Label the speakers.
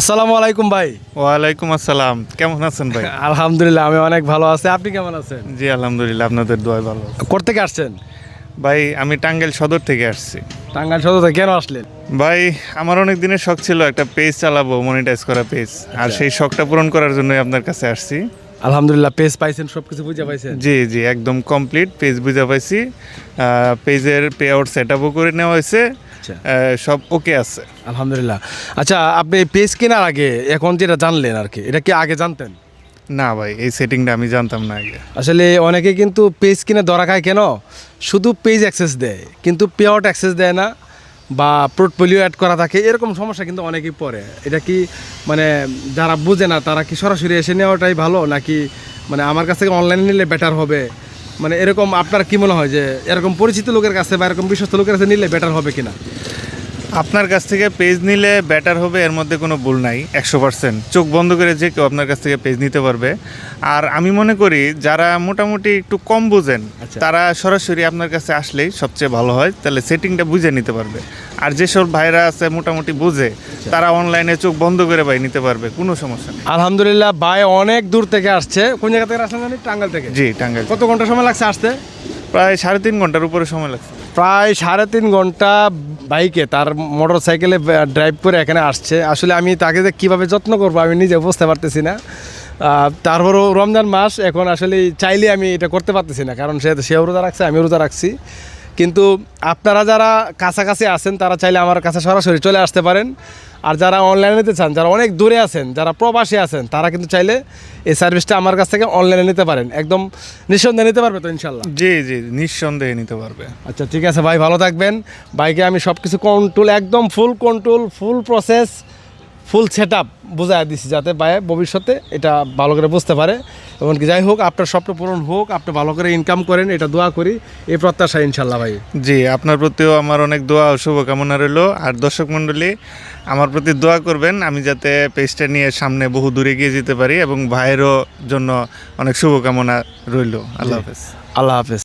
Speaker 1: আসসালামু আলাইকুম ভাই।
Speaker 2: ওয়ালাইকুম আসসালাম। কেমন আছেন ভাই?
Speaker 1: আলহামদুলিল্লাহ আমি অনেক ভালো আছি। আপনি কেমন আছেন?
Speaker 2: জি আলহামদুলিল্লাহ, আপনাদের দোয়ায় ভালো আছি।
Speaker 1: কোত্থেকে আসছেন?
Speaker 2: ভাই আমি টাঙ্গাইল সদর থেকে আসছি।
Speaker 1: টাঙ্গাইল সদর থেকে কেন আসলেন?
Speaker 2: ভাই আমার অনেক দিনের শখ ছিল একটা পেজ চালাবো, মনিটাইজ করা পেজ, আর সেই শখটা পূরণ করার জন্যই আপনার কাছে আসছি।
Speaker 1: আলহামদুলিল্লাহ পেজ পাইছেন, সবকিছু বুঝে পাইছেন?
Speaker 2: জি জি একদম কমপ্লিট পেজ বুঝে পাইছি। পেজের পে আউট সেট আপও করে নেওয়া হয়েছে,
Speaker 1: আচ্ছা
Speaker 2: সব ওকে আছে।
Speaker 1: আলহামদুলিল্লাহ। আচ্ছা আপনি পেজ কেনার আগে এখন যেটা জানলেন আর কি, এটা কি আগে জানতেন?
Speaker 2: না ভাই, এই সেটিংটা আমি জানতাম না আগে।
Speaker 1: আসলে অনেকে কিন্তু পেজ কিনে ধরা খায় কেন, শুধু পেজ অ্যাক্সেস দেয় কিন্তু পে আউট অ্যাক্সেস দেয় না, বা পোর্টফোলিও অ্যাড করা থাকে, এরকম সমস্যা কিন্তু অনেকেই পড়ে। এটা কি মানে যারা বুঝে না তারা কি সরাসরি এসে নেওয়াটাই ভালো, নাকি মানে আমার কাছ থেকে অনলাইনে নিলে বেটার হবে? মানে এরকম আপনার কি মনে হয় যে এরকম পরিচিত লোকের কাছে বা এরকম বিশ্বস্ত লোকের কাছে নিলে বেটার হবে কিনা?
Speaker 2: আপনার কাছ থেকে পেজ নিলে বেটার হবে, এর মধ্যে কোনো ভুল নাই। 100% চোখ বন্ধ করে যে কেউ আপনার কাছ থেকে পেজ নিতে পারবে। আর আমি মনে করি যারা মোটামুটি একটু কম বুঝেন
Speaker 1: আচ্ছা।
Speaker 2: তারা সরাসরি আপনার কাছে আসলেই সবচেয়ে ভালো হয়, তাহলে সেটিংটা বুঝে নিতে পারবে। আর যেসব ভাইরা আছে মোটামুটি বুঝে, তারা অনলাইনে চোখ বন্ধ করে ভাই নিতে পারবে, কোনো সমস্যা নেই।
Speaker 1: আলহামদুলিল্লাহ ভাই অনেক দূর থেকে আসছে। কোন জায়গা থেকে আসলেন জানি? টাঙ্গাইল থেকে।
Speaker 2: জি টাঙ্গাইল।
Speaker 1: কত ঘন্টা সময় লাগছে আসতে?
Speaker 2: প্রায় 3.5 ঘন্টার উপরে সময় লাগছে।
Speaker 1: প্রায় 3.5 ঘন্টা বাইকে, তার মোটর সাইকেলে ড্রাইভ করে এখানে আসছে। আসলে আমি তাকে যে কীভাবে যত্ন করবো আমি নিজে বুঝতে পারতেছি না। তারপরও রমজান মাস, এখন আসলে চাইলে আমি এটা করতে পারতেছি না, কারণ সেও রোজা রাখছে, আমিও রোজা রাখছি। কিন্তু আপনারা যারা কাছাকাছি আছেন তারা চাইলে আমার কাছে সরাসরি চলে আসতে পারেন। আর যারা অনলাইনে নিতে চান, যারা অনেক দূরে আছেন, যারা প্রবাসী আছেন, তারা কিন্তু চাইলে এই সার্ভিসটা আমার কাছ থেকে অনলাইনে নিতে পারেন। একদম নিঃসন্দেহে নিতে পারবে তো ইনশাল্লাহ?
Speaker 2: জি জি নিঃসন্দেহে নিতে পারবে।
Speaker 1: আচ্ছা ঠিক আছে ভাই, ভালো থাকবেন। বাইকে আমি সব কিছু কন্ট্রোল, একদম ফুল কন্ট্রোল, ফুল প্রসেস, ফুল সেট আপ বোঝাই দিচ্ছি, যাতে ভাই ভবিষ্যতে এটা ভালো করে বুঝতে পারে। এমনকি যাই হোক, আপনার স্বপ্ন পূরণ হোক, আপনি ভালো করে ইনকাম করেন, এটা দোয়া করি, এই প্রত্যাশা ইনশাল্লাহ ভাই।
Speaker 2: জি আপনার প্রতিও আমার অনেক দোয়া ও শুভকামনা রইল। আর দর্শক মণ্ডলী আমার প্রতি দোয়া করবেন, আমি যাতে পেজটা নিয়ে সামনে বহু দূরে গিয়ে যেতে পারি, এবং ভাইয়েরও জন্য অনেক শুভকামনা রইল। আল্লাহ হাফেজ।
Speaker 1: আল্লাহ হাফেজ।